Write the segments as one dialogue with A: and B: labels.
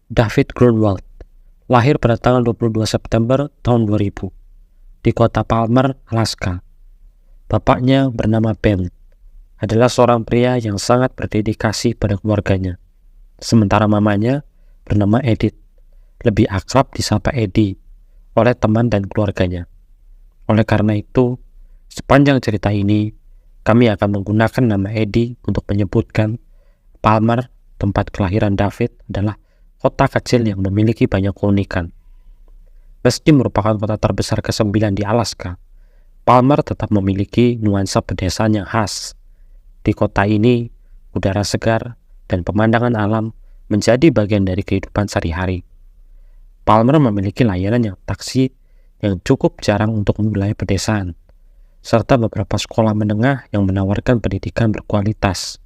A: David Grunwald lahir pada tanggal 22 September tahun 2000 di kota Palmer, Alaska. Bapaknya bernama Ben, adalah seorang pria yang sangat berdedikasi pada keluarganya. Sementara mamanya bernama Edith, lebih akrab disapa Eddie oleh teman dan keluarganya. Oleh karena itu, sepanjang cerita ini, kami akan menggunakan nama Eddie untuk menyebutkan Palmer, tempat kelahiran David, adalah kota kecil yang memiliki banyak keunikan. Meski merupakan kota terbesar ke-9 di Alaska, Palmer tetap memiliki nuansa pedesaan yang khas. Di kota ini, udara segar dan pemandangan alam menjadi bagian dari kehidupan sehari-hari. Palmer memiliki layanan taksi yang cukup jarang untuk wilayah pedesaan, serta beberapa sekolah menengah yang menawarkan pendidikan berkualitas.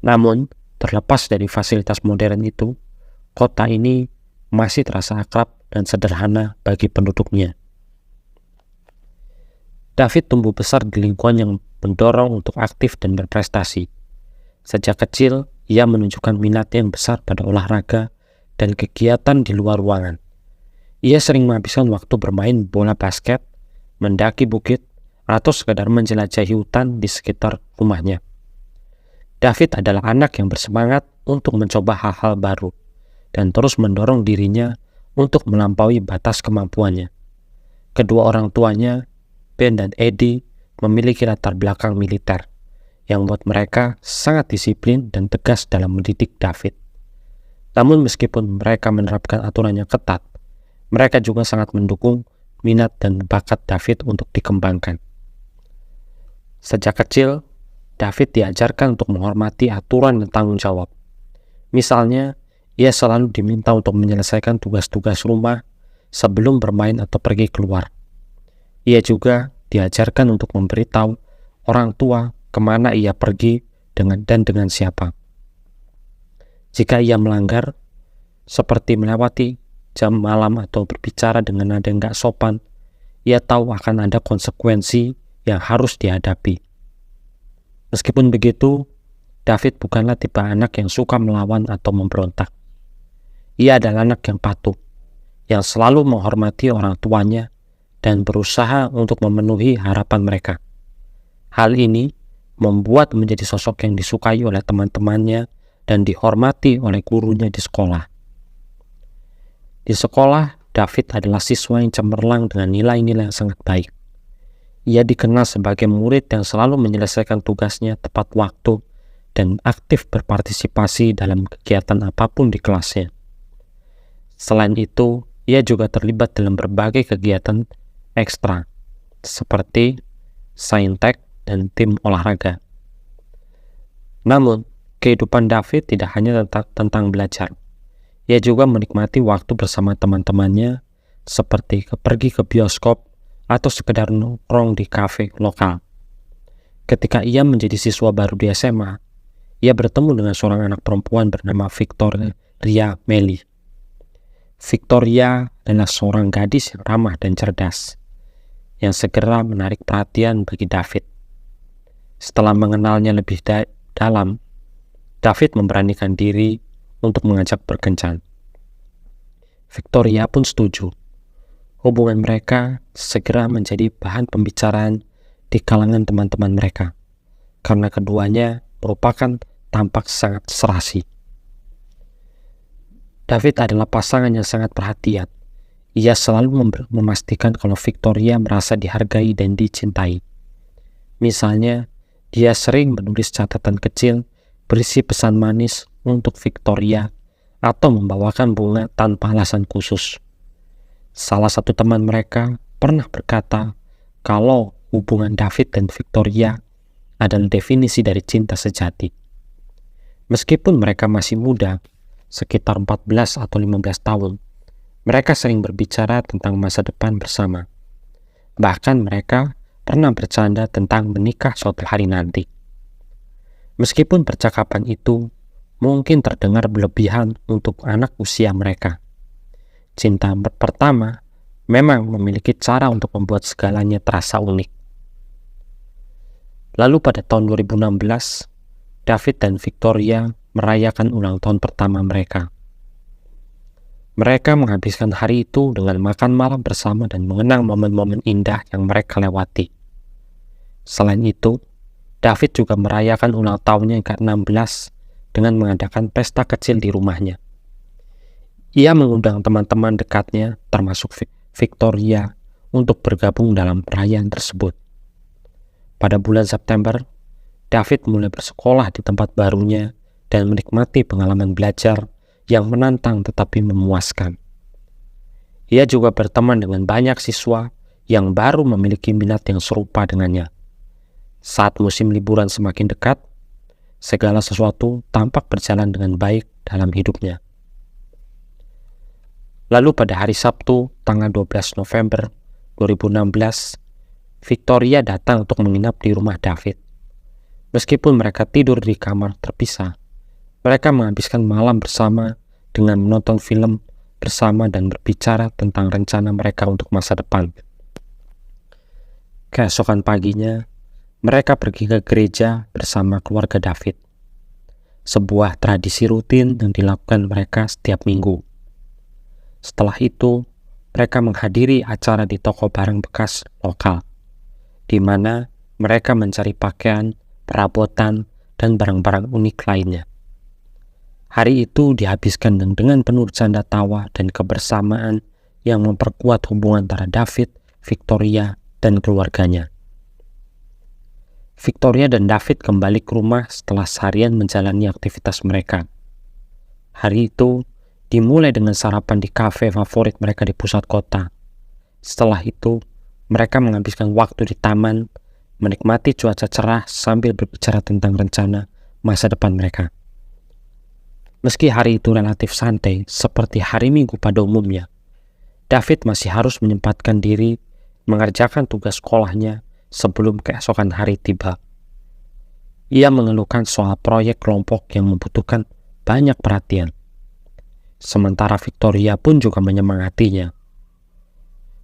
A: Namun, terlepas dari fasilitas modern itu, kota ini masih terasa akrab dan sederhana bagi penduduknya. David tumbuh besar di lingkungan yang mendorong untuk aktif dan berprestasi. Sejak kecil, ia menunjukkan minatnya yang besar pada olahraga dan kegiatan di luar ruangan. Ia sering menghabiskan waktu bermain bola basket, mendaki bukit, atau sekadar menjelajahi hutan di sekitar rumahnya. David adalah anak yang bersemangat untuk mencoba hal-hal baru dan terus mendorong dirinya untuk melampaui batas kemampuannya. Kedua orang tuanya, Ben dan Eddie, memiliki latar belakang militer yang membuat mereka sangat disiplin dan tegas dalam mendidik David. Namun meskipun mereka menerapkan aturan yang ketat, mereka juga sangat mendukung minat dan bakat David untuk dikembangkan. Sejak kecil, David diajarkan untuk menghormati aturan dan tanggung jawab. Misalnya, ia selalu diminta untuk menyelesaikan tugas-tugas rumah sebelum bermain atau pergi keluar. Ia juga diajarkan untuk memberitahu orang tua kemana ia pergi dan dengan siapa. Jika ia melanggar, seperti melewati jam malam atau berbicara dengan nada yang gak sopan, ia tahu akan ada konsekuensi yang harus dihadapi. Meskipun begitu, David bukanlah tipe anak yang suka melawan atau memberontak. Ia adalah anak yang patuh, yang selalu menghormati orang tuanya dan berusaha untuk memenuhi harapan mereka. Hal ini membuat menjadi sosok yang disukai oleh teman-temannya dan dihormati oleh gurunya di sekolah. Di sekolah, David adalah siswa yang cemerlang dengan nilai-nilai yang sangat baik. Ia dikenal sebagai murid yang selalu menyelesaikan tugasnya tepat waktu dan aktif berpartisipasi dalam kegiatan apapun di kelasnya. Selain itu, ia juga terlibat dalam berbagai kegiatan ekstra, seperti saintek dan tim olahraga. Namun, kehidupan David tidak hanya tentang belajar. Ia juga menikmati waktu bersama teman-temannya, seperti pergi ke bioskop atau sekedar nongkrong di kafe lokal. Ketika ia menjadi siswa baru di SMA, ia bertemu dengan seorang anak perempuan bernama Victoria Melly. Victoria adalah seorang gadis yang ramah dan cerdas, yang segera menarik perhatian bagi David. Setelah mengenalnya lebih dalam, David memberanikan diri untuk mengajak berkencan. Victoria pun setuju. Hubungan mereka segera menjadi bahan pembicaraan di kalangan teman-teman mereka, karena keduanya merupakan tampak sangat serasi. David adalah pasangan yang sangat perhatian. Ia selalu memastikan kalau Victoria merasa dihargai dan dicintai. Misalnya, dia sering menulis catatan kecil berisi pesan manis untuk Victoria atau membawakan bunga tanpa alasan khusus. Salah satu teman mereka pernah berkata kalau hubungan David dan Victoria adalah definisi dari cinta sejati. Meskipun mereka masih muda, sekitar 14 atau 15 tahun, mereka sering berbicara tentang masa depan bersama. Bahkan mereka pernah bercanda tentang menikah suatu hari nanti. Meskipun percakapan itu mungkin terdengar berlebihan untuk anak usia mereka, cinta pertama memang memiliki cara untuk membuat segalanya terasa unik. Lalu pada tahun 2016, David dan Victoria merayakan ulang tahun pertama mereka. Mereka menghabiskan hari itu dengan makan malam bersama dan mengenang momen-momen indah yang mereka lewati. Selain itu, David juga merayakan ulang tahunnya yang ke-16 dengan mengadakan pesta kecil di rumahnya. Ia mengundang teman-teman dekatnya, termasuk Victoria, untuk bergabung dalam perayaan tersebut. Pada bulan September, David mulai bersekolah di tempat barunya dan menikmati pengalaman belajar yang menantang tetapi memuaskan. Ia juga berteman dengan banyak siswa yang baru memiliki minat yang serupa dengannya. Saat musim liburan semakin dekat, segala sesuatu tampak berjalan dengan baik dalam hidupnya. Lalu pada hari Sabtu, tanggal 12 November 2016, Victoria datang untuk menginap di rumah David. Meskipun mereka tidur di kamar terpisah, mereka menghabiskan malam bersama dengan menonton film bersama dan berbicara tentang rencana mereka untuk masa depan. Keesokan paginya, mereka pergi ke gereja bersama keluarga David. Sebuah tradisi rutin yang dilakukan mereka setiap minggu. Setelah itu, mereka menghadiri acara di toko barang bekas lokal, di mana mereka mencari pakaian, perabotan, dan barang-barang unik lainnya. Hari itu dihabiskan dengan penuh canda tawa dan kebersamaan yang memperkuat hubungan antara David, Victoria, dan keluarganya. Victoria dan David kembali ke rumah setelah seharian menjalani aktivitas mereka. Hari itu dimulai dengan sarapan di kafe favorit mereka di pusat kota. Setelah itu, mereka menghabiskan waktu di taman, menikmati cuaca cerah sambil berbicara tentang rencana masa depan mereka. Meski hari itu relatif santai, seperti hari Minggu pada umumnya, David masih harus menyempatkan diri mengerjakan tugas sekolahnya sebelum keesokan hari tiba. Ia mengeluhkan soal proyek kelompok yang membutuhkan banyak perhatian. Sementara Victoria pun juga menyemangatinya.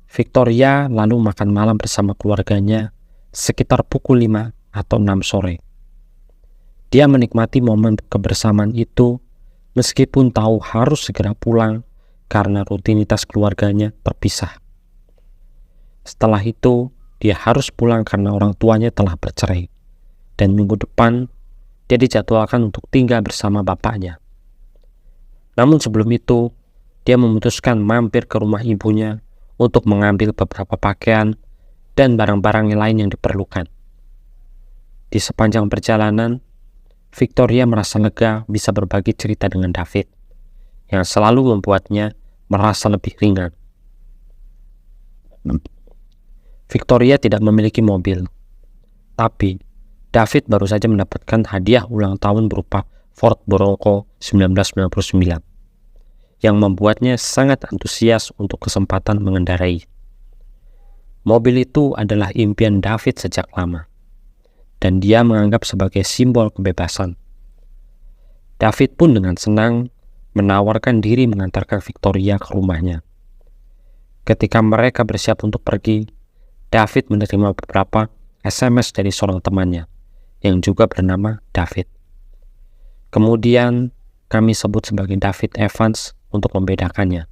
A: Victoria lalu makan malam bersama keluarganya sekitar pukul 5 atau 6 sore. Dia menikmati momen kebersamaan itu meskipun tahu harus segera pulang karena rutinitas keluarganya terpisah. Setelah itu, dia harus pulang karena orang tuanya telah bercerai. Dan minggu depan, dia dijadwalkan untuk tinggal bersama bapaknya. Namun sebelum itu, dia memutuskan mampir ke rumah ibunya untuk mengambil beberapa pakaian dan barang-barang lain yang diperlukan. Di sepanjang perjalanan, Victoria merasa lega bisa berbagi cerita dengan David, yang selalu membuatnya merasa lebih ringan. Victoria tidak memiliki mobil, tapi David baru saja mendapatkan hadiah ulang tahun berupa Ford Bronco 1999, yang membuatnya sangat antusias untuk kesempatan mengendarai. Mobil itu adalah impian David sejak lama, dan dia menganggap sebagai simbol kebebasan. David pun dengan senang menawarkan diri mengantarkan Victoria ke rumahnya. Ketika mereka bersiap untuk pergi, David menerima beberapa SMS dari seorang temannya yang juga bernama David. Kemudian kami sebut sebagai David Evans untuk membedakannya.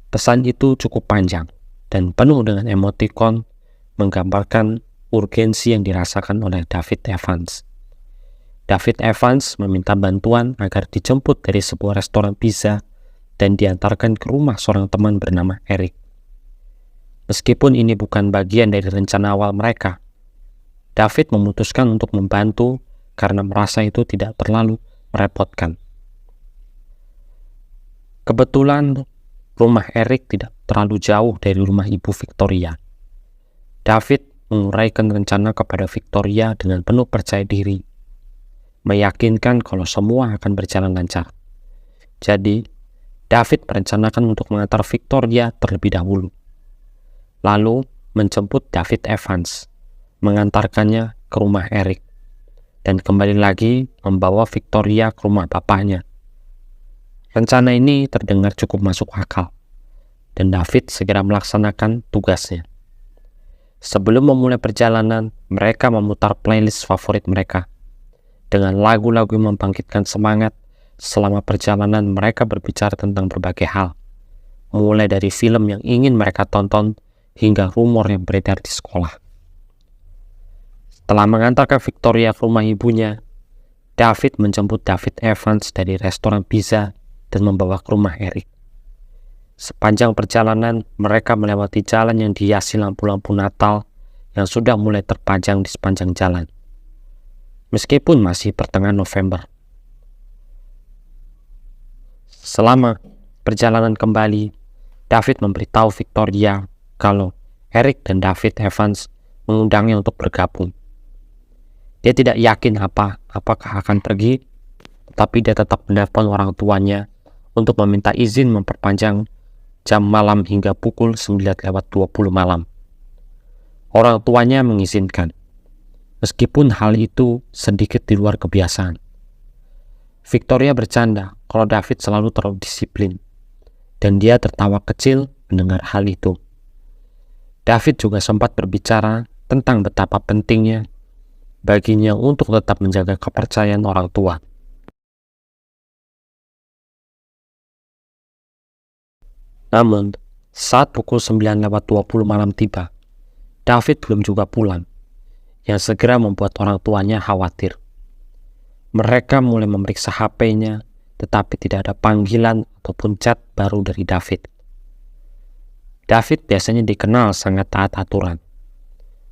A: Pesan itu cukup panjang dan penuh dengan emotikon menggambarkan urgensi yang dirasakan oleh David Evans. David Evans meminta bantuan agar dijemput dari sebuah restoran pizza dan diantarkan ke rumah seorang teman bernama Eric. Meskipun ini bukan bagian dari rencana awal mereka, David memutuskan untuk membantu karena merasa itu tidak terlalu merepotkan. Kebetulan rumah Eric tidak terlalu jauh dari rumah ibu Victoria. David menguraikan rencana kepada Victoria dengan penuh percaya diri, meyakinkan kalau semua akan berjalan lancar. Jadi, David merencanakan untuk mengantar Victoria terlebih dahulu, lalu menjemput David Evans, mengantarkannya ke rumah Eric, dan kembali lagi membawa Victoria ke rumah bapaknya. Rencana ini terdengar cukup masuk akal, dan David segera melaksanakan tugasnya. Sebelum memulai perjalanan, mereka memutar playlist favorit mereka dengan lagu-lagu yang membangkitkan semangat Selama perjalanan mereka berbicara tentang berbagai hal, mulai dari film yang ingin mereka tonton hingga rumor yang beredar di sekolah. Setelah mengantarkan Victoria ke rumah ibunya, David menjemput David Evans dari restoran pizza dan membawa ke rumah Eric. Sepanjang perjalanan, mereka melewati jalan yang dihiasi lampu-lampu Natal yang sudah mulai terpajang di sepanjang jalan. Meskipun masih pertengahan November. Selama perjalanan kembali, David memberitahu Victoria kalau Eric dan David Evans mengundangnya untuk bergabung. Dia tidak yakin apakah akan pergi, tetapi dia tetap menelpon orang tuanya untuk meminta izin memperpanjang jam malam hingga pukul 9:20 malam. Orang tuanya mengizinkan, meskipun hal itu sedikit di luar kebiasaan. Victoria bercanda kalau David selalu terlalu disiplin, dan dia tertawa kecil mendengar hal itu. David juga sempat berbicara tentang betapa pentingnya baginya untuk tetap menjaga kepercayaan orang tua. Namun, saat pukul 9:20 malam tiba, David belum juga pulang, yang segera membuat orang tuanya khawatir. Mereka mulai memeriksa HP-nya, tetapi tidak ada panggilan ataupun chat baru dari David. David biasanya dikenal sangat taat aturan.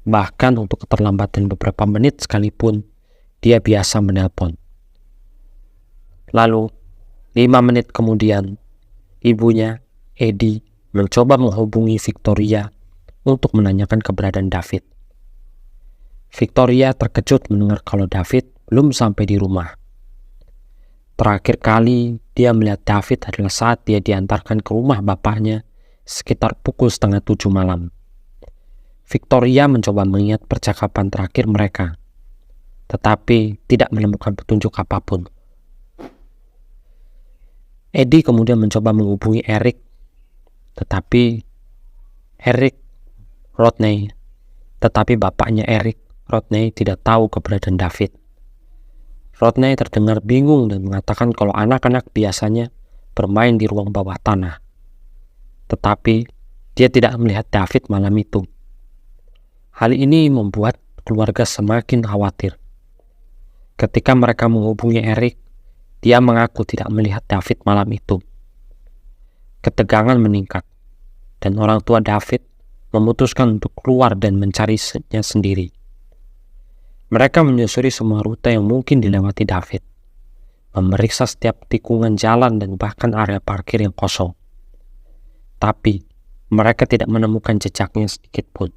A: Bahkan untuk keterlambatan beberapa menit sekalipun, dia biasa menelpon. Lalu, 5 menit kemudian, ibunya, Eddie, mencoba menghubungi Victoria untuk menanyakan keberadaan David. Victoria terkejut mendengar kalau David belum sampai di rumah. Terakhir kali dia melihat David adalah saat dia diantarkan ke rumah bapaknya sekitar pukul 6:30 malam. Victoria mencoba mengingat percakapan terakhir mereka, tetapi tidak menemukan petunjuk apapun. Eddie kemudian mencoba menghubungi Eric, tetapi bapaknya Eric, Rodney, tidak tahu keberadaan David. Rodney terdengar bingung dan mengatakan kalau anak-anak biasanya bermain di ruang bawah tanah. Tetapi dia tidak melihat David malam itu. Hal ini membuat keluarga semakin khawatir. Ketika mereka menghubungi Eric, dia mengaku tidak melihat David malam itu. Ketegangan meningkat, dan orang tua David memutuskan untuk keluar dan mencarinya sendiri. Mereka menyusuri semua rute yang mungkin dilewati David, memeriksa setiap tikungan jalan dan bahkan area parkir yang kosong. Tapi mereka tidak menemukan jejaknya sedikit pun.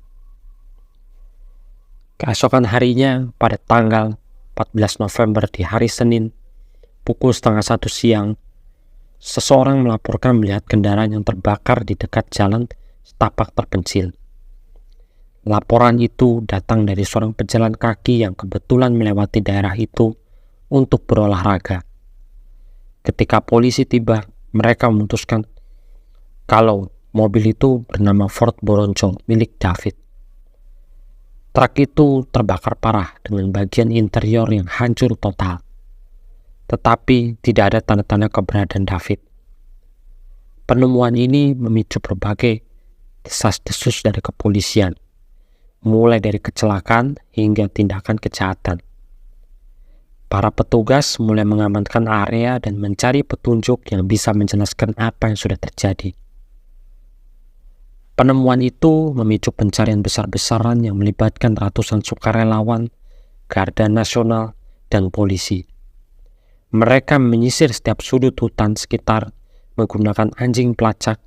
A: Keesokan harinya, pada tanggal 14 November di hari Senin, pukul 12:30 siang, seseorang melaporkan melihat kendaraan yang terbakar di dekat jalan setapak terpencil. Laporan itu datang dari seorang pejalan kaki yang kebetulan melewati daerah itu untuk berolahraga. Ketika polisi tiba, mereka memutuskan kalau mobil itu bernama Ford Bronco milik David. Truk itu terbakar parah dengan bagian interior yang hancur total, tetapi tidak ada tanda-tanda keberadaan David. Penemuan ini memicu berbagai desas-desus dari kepolisian, mulai dari kecelakaan hingga tindakan kejahatan. Para petugas mulai mengamankan area dan mencari petunjuk yang bisa menjelaskan apa yang sudah terjadi. Penemuan itu memicu pencarian besar-besaran yang melibatkan ratusan sukarelawan, Garda Nasional, dan polisi. Mereka menyisir setiap sudut hutan sekitar menggunakan anjing pelacak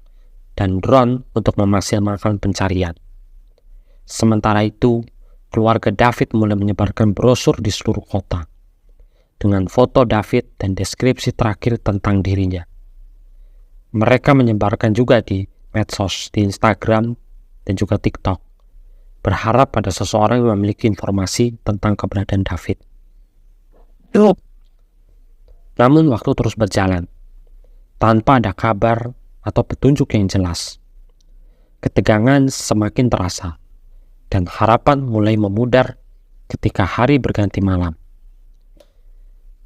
A: dan drone untuk memaksimalkan pencarian. Sementara itu, keluarga David mulai menyebarkan brosur di seluruh kota dengan foto David dan deskripsi terakhir tentang dirinya. Mereka menyebarkan juga di medsos, di Instagram, dan juga TikTok, berharap pada seseorang yang memiliki informasi tentang keberadaan David. Namun waktu terus berjalan, tanpa ada kabar atau petunjuk yang jelas. Ketegangan semakin terasa, dan harapan mulai memudar ketika hari berganti malam.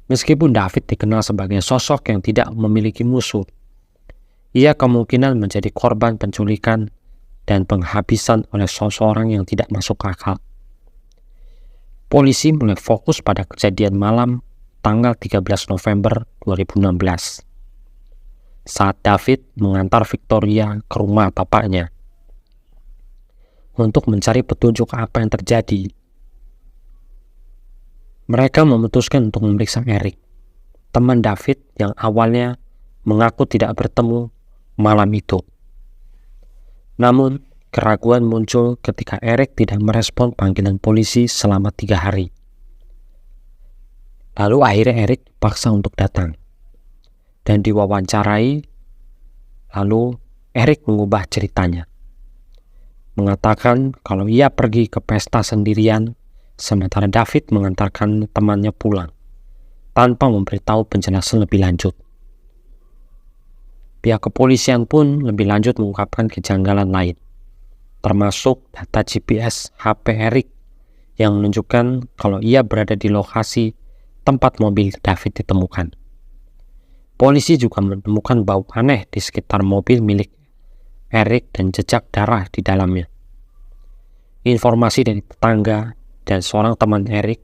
A: Meskipun David dikenal sebagai sosok yang tidak memiliki musuh, ia kemungkinan menjadi korban penculikan dan penghabisan oleh seseorang yang tidak masuk akal. Polisi mulai fokus pada kejadian malam tanggal 13 November 2016 saat David mengantar Victoria ke rumah bapaknya untuk mencari petunjuk apa yang terjadi. Mereka memutuskan untuk memeriksa Eric, teman David yang awalnya mengaku tidak bertemu malam itu. Namun, keraguan muncul ketika Eric tidak merespon panggilan polisi selama 3 hari. Lalu akhirnya Eric dipaksa untuk datang dan diwawancarai. Lalu Eric mengubah ceritanya, mengatakan kalau ia pergi ke pesta sendirian sementara David mengantarkan temannya pulang tanpa memberitahu penjelasan lebih lanjut. Pihak kepolisian pun lebih lanjut mengungkapkan kejanggalan lain, termasuk data GPS HP Eric yang menunjukkan kalau ia berada di lokasi tempat mobil David ditemukan. Polisi juga menemukan bau aneh di sekitar mobil milik Eric dan jejak darah di dalamnya. Informasi dari tetangga dan seorang teman Eric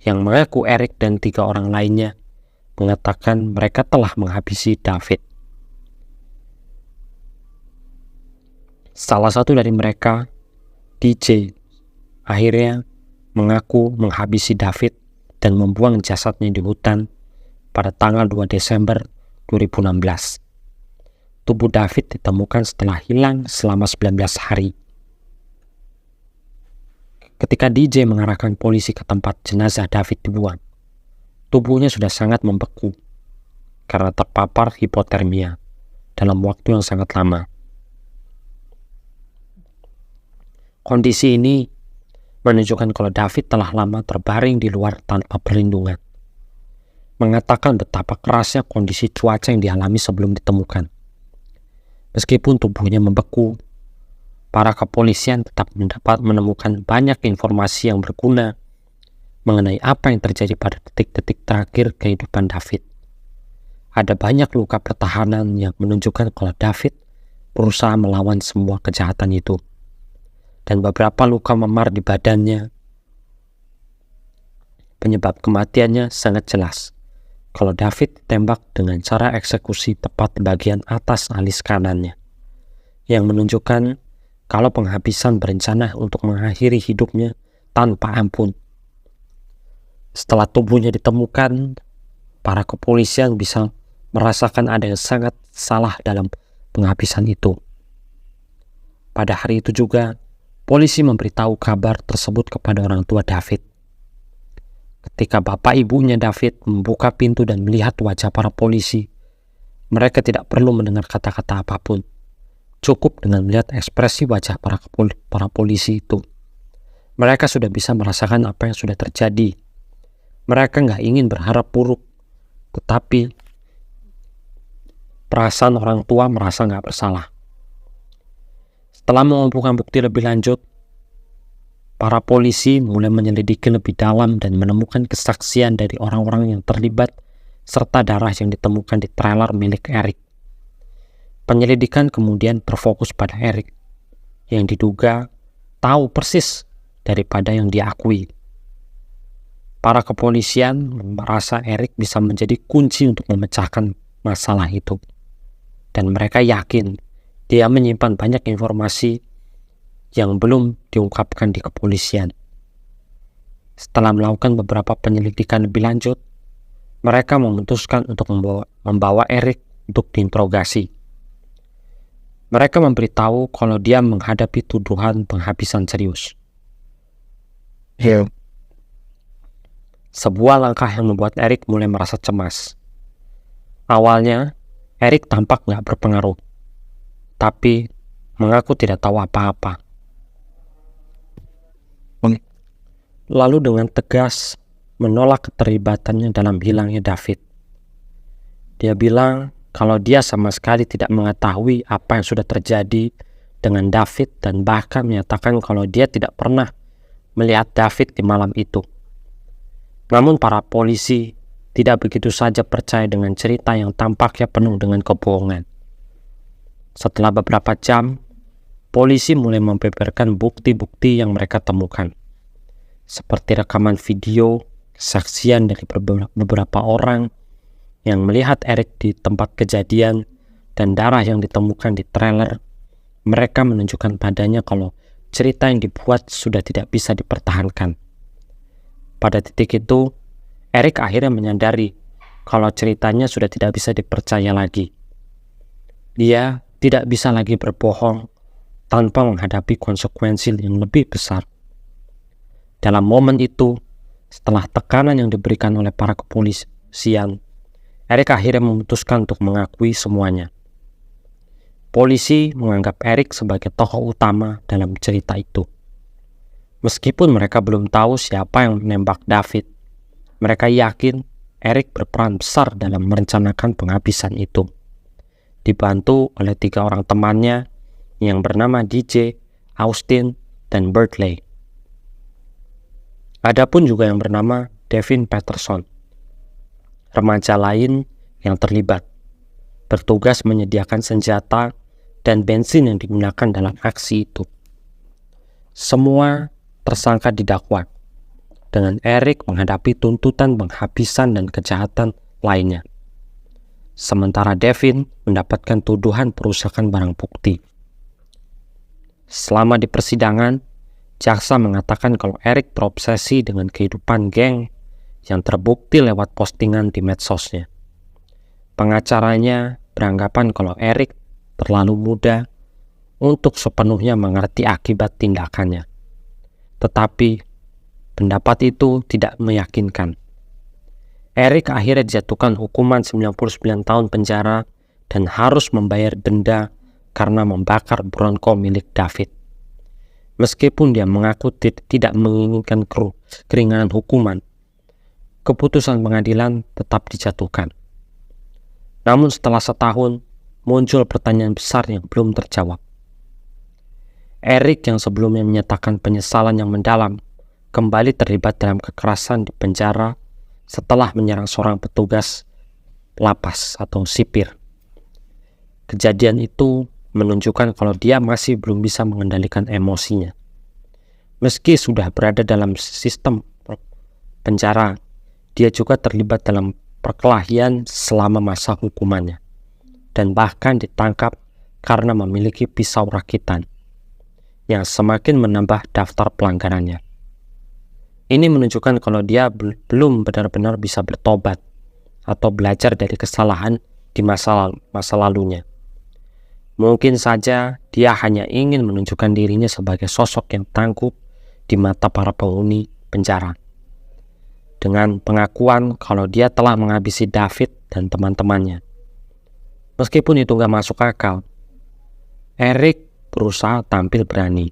A: yang mengaku Eric dan 3 orang lainnya mengatakan mereka telah menghabisi David. Salah satu dari mereka, DJ, akhirnya mengaku menghabisi David dan membuang jasadnya di hutan pada tanggal 2 Desember 2016. Tubuh David ditemukan setelah hilang selama 19 hari. Ketika DJ mengarahkan polisi ke tempat jenazah David dibuang, tubuhnya sudah sangat membeku karena terpapar hipotermia dalam waktu yang sangat lama. Kondisi ini menunjukkan kalau David telah lama terbaring di luar tanpa perlindungan, mengatakan betapa kerasnya kondisi cuaca yang dialami sebelum ditemukan. Meskipun tubuhnya membeku, para kepolisian tetap menemukan banyak informasi yang berguna mengenai apa yang terjadi pada detik-detik terakhir kehidupan David. Ada banyak luka pertahanan yang menunjukkan kalau David berusaha melawan semua kejahatan itu. Dan beberapa luka memar di badannya. Penyebab kematiannya sangat jelas. Kalau David ditembak dengan cara eksekusi tepat di bagian atas alis kanannya, yang menunjukkan kalau penghabisan berencana untuk mengakhiri hidupnya tanpa ampun. Setelah tubuhnya ditemukan, para kepolisian bisa merasakan ada yang sangat salah dalam penghabisan itu. Pada hari itu juga, polisi memberitahu kabar tersebut kepada orang tua David. Ketika bapak ibunya David membuka pintu dan melihat wajah para polisi, mereka tidak perlu mendengar kata-kata apapun. Cukup dengan melihat ekspresi wajah para polisi itu. Mereka sudah bisa merasakan apa yang sudah terjadi. Mereka nggak ingin berharap buruk, tetapi perasaan orang tua merasa nggak bersalah. Setelah mengumpulkan bukti lebih lanjut, para polisi mulai menyelidiki lebih dalam dan menemukan kesaksian dari orang-orang yang terlibat serta darah yang ditemukan di trailer milik Eric. Penyelidikan kemudian berfokus pada Eric, yang diduga tahu persis daripada yang diakui. Para kepolisian merasa Eric bisa menjadi kunci untuk memecahkan masalah itu. Dan mereka yakin dia menyimpan banyak informasi yang belum diungkapkan di kepolisian. Setelah melakukan beberapa penyelidikan lebih lanjut, mereka memutuskan untuk membawa Eric untuk diinterogasi. Mereka memberitahu kalau dia menghadapi tuduhan penghabisan serius. Sebuah langkah yang membuat Eric mulai merasa cemas. Awalnya, Eric tampak gak berpengaruh, tapi mengaku tidak tahu apa-apa. Lalu dengan tegas menolak keterlibatannya dalam hilangnya David. Dia bilang kalau dia sama sekali tidak mengetahui apa yang sudah terjadi dengan David dan bahkan menyatakan kalau dia tidak pernah melihat David di malam itu. Namun para polisi tidak begitu saja percaya dengan cerita yang tampaknya penuh dengan kebohongan. Setelah beberapa jam, polisi mulai membeberkan bukti-bukti yang mereka temukan, seperti rekaman video, kesaksian dari beberapa orang yang melihat Eric di tempat kejadian, dan darah yang ditemukan di trailer. Mereka menunjukkan padanya kalau cerita yang dibuat sudah tidak bisa dipertahankan. Pada titik itu, Eric akhirnya menyadari kalau ceritanya sudah tidak bisa dipercaya lagi. Dia tidak bisa lagi berbohong tanpa menghadapi konsekuensi yang lebih besar. Dalam momen itu, setelah tekanan yang diberikan oleh para kepolisian, Eric akhirnya memutuskan untuk mengakui semuanya. Polisi menganggap Eric sebagai tokoh utama dalam cerita itu. Meskipun mereka belum tahu siapa yang menembak David, mereka yakin Eric berperan besar dalam merencanakan penghabisan itu, dibantu oleh 3 orang temannya yang bernama DJ, Austin, dan Bertley. Adapun juga yang bernama Devin Peterson, remaja lain yang terlibat, bertugas menyediakan senjata dan bensin yang digunakan dalam aksi itu. Semua tersangka didakwa, dengan Eric menghadapi tuntutan penghabisan dan kejahatan lainnya. Sementara Devin mendapatkan tuduhan perusakan barang bukti. Selama di persidangan, jaksa mengatakan kalau Eric terobsesi dengan kehidupan geng yang terbukti lewat postingan di medsosnya. Pengacaranya beranggapan kalau Eric terlalu muda untuk sepenuhnya mengerti akibat tindakannya. Tetapi pendapat itu tidak meyakinkan. Eric akhirnya dijatuhkan hukuman 99 tahun penjara dan harus membayar denda karena membakar Bronco milik David. Meskipun dia mengaku tidak menginginkan keringanan hukuman, keputusan pengadilan tetap dijatuhkan. Namun setelah setahun, muncul pertanyaan besar yang belum terjawab. Eric yang sebelumnya menyatakan penyesalan yang mendalam, kembali terlibat dalam kekerasan di penjara setelah menyerang seorang petugas lapas atau sipir. Kejadian itu menunjukkan kalau dia masih belum bisa mengendalikan emosinya. Meski sudah berada dalam sistem penjara, dia juga terlibat dalam perkelahian selama masa hukumannya, dan bahkan ditangkap karena memiliki pisau rakitan, yang semakin menambah daftar pelanggarannya. Ini menunjukkan kalau dia belum benar-benar bisa bertobat atau belajar dari kesalahan di masa lalunya. Mungkin saja dia hanya ingin menunjukkan dirinya sebagai sosok yang tangguh di mata para penghuni penjara, dengan pengakuan kalau dia telah menghabisi David dan teman-temannya. Meskipun itu gak masuk akal, Eric berusaha tampil berani.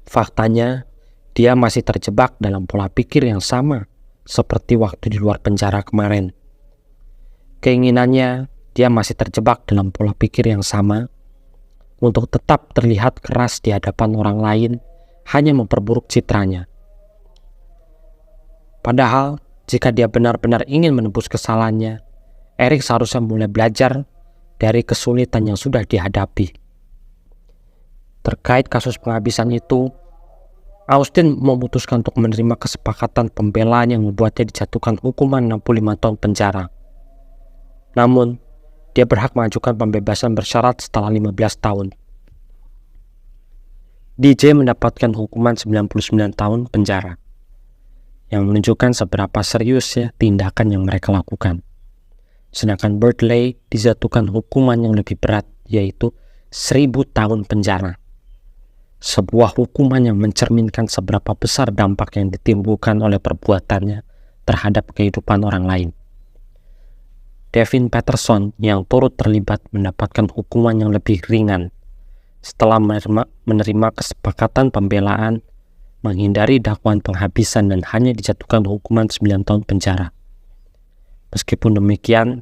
A: Faktanya, dia masih terjebak dalam pola pikir yang sama seperti waktu di luar penjara kemarin. Keinginannya, dia masih terjebak dalam pola pikir yang sama untuk tetap terlihat keras di hadapan orang lain, hanya memperburuk citranya. Padahal, jika dia benar-benar ingin menebus kesalahannya, Eric seharusnya mulai belajar dari kesulitan yang sudah dihadapi. Terkait kasus penghabisan itu, Austin memutuskan untuk menerima kesepakatan pembelaan yang membuatnya dijatuhkan hukuman 65 tahun penjara. Namun, dia berhak mengajukan pembebasan bersyarat setelah 15 tahun. DJ mendapatkan hukuman 99 tahun penjara, yang menunjukkan seberapa serius tindakan yang mereka lakukan. Sedangkan Bertley dijatuhkan hukuman yang lebih berat, yaitu 1000 tahun penjara. Sebuah hukuman yang mencerminkan seberapa besar dampak yang ditimbulkan oleh perbuatannya terhadap kehidupan orang lain. Devin Peterson yang turut terlibat mendapatkan hukuman yang lebih ringan setelah menerima kesepakatan pembelaan, menghindari dakwaan penghabisan dan hanya dijatuhkan hukuman 9 tahun penjara. Meskipun demikian,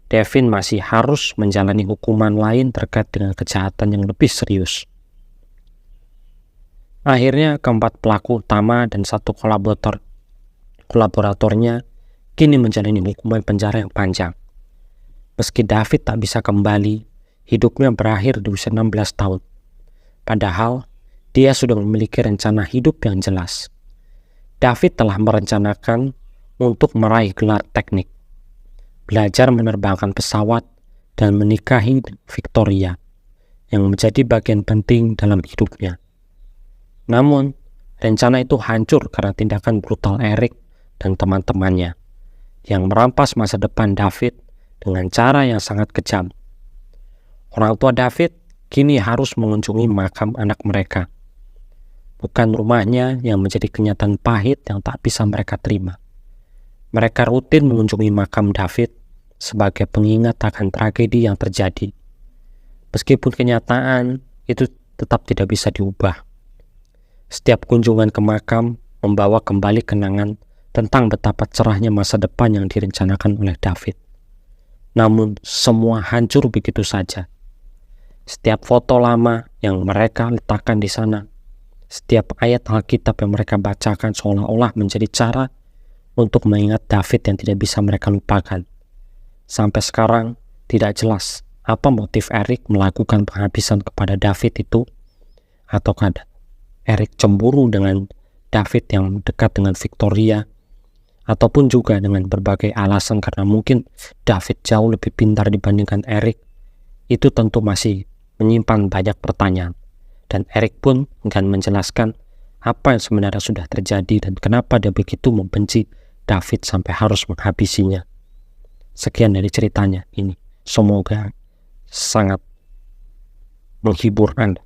A: Devin masih harus menjalani hukuman lain terkait dengan kejahatan yang lebih serius. Akhirnya, keempat pelaku utama dan satu kolaboratornya kini menjalani hukuman penjara yang panjang. Meski David tak bisa kembali, hidupnya berakhir di usia 16 tahun. Padahal, dia sudah memiliki rencana hidup yang jelas. David telah merencanakan untuk meraih gelar teknik, belajar menerbangkan pesawat, dan menikahi Victoria, yang menjadi bagian penting dalam hidupnya. Namun, rencana itu hancur karena tindakan brutal Eric dan teman-temannya, yang merampas masa depan David dengan cara yang sangat kejam. Orang tua David kini harus mengunjungi makam anak mereka, bukan rumahnya, yang menjadi kenyataan pahit yang tak bisa mereka terima. Mereka rutin mengunjungi makam David sebagai pengingat akan tragedi yang terjadi. Meskipun kenyataan itu tetap tidak bisa diubah. Setiap kunjungan ke makam membawa kembali kenangan tentang betapa cerahnya masa depan yang direncanakan oleh David. Namun semua hancur begitu saja. Setiap foto lama yang mereka letakkan di sana, setiap ayat Alkitab yang mereka bacakan seolah-olah menjadi cara untuk mengingat David yang tidak bisa mereka lupakan. Sampai sekarang tidak jelas apa motif Eric melakukan penghabisan kepada David itu, ataukah Eric cemburu dengan David yang dekat dengan Victoria, ataupun juga dengan berbagai alasan karena mungkin David jauh lebih pintar dibandingkan Eric. Itu tentu masih menyimpan banyak pertanyaan, dan Eric pun enggan menjelaskan apa yang sebenarnya sudah terjadi dan kenapa dia begitu membenci David sampai harus menghabisinya. Sekian dari ceritanya ini, semoga sangat menghibur Anda.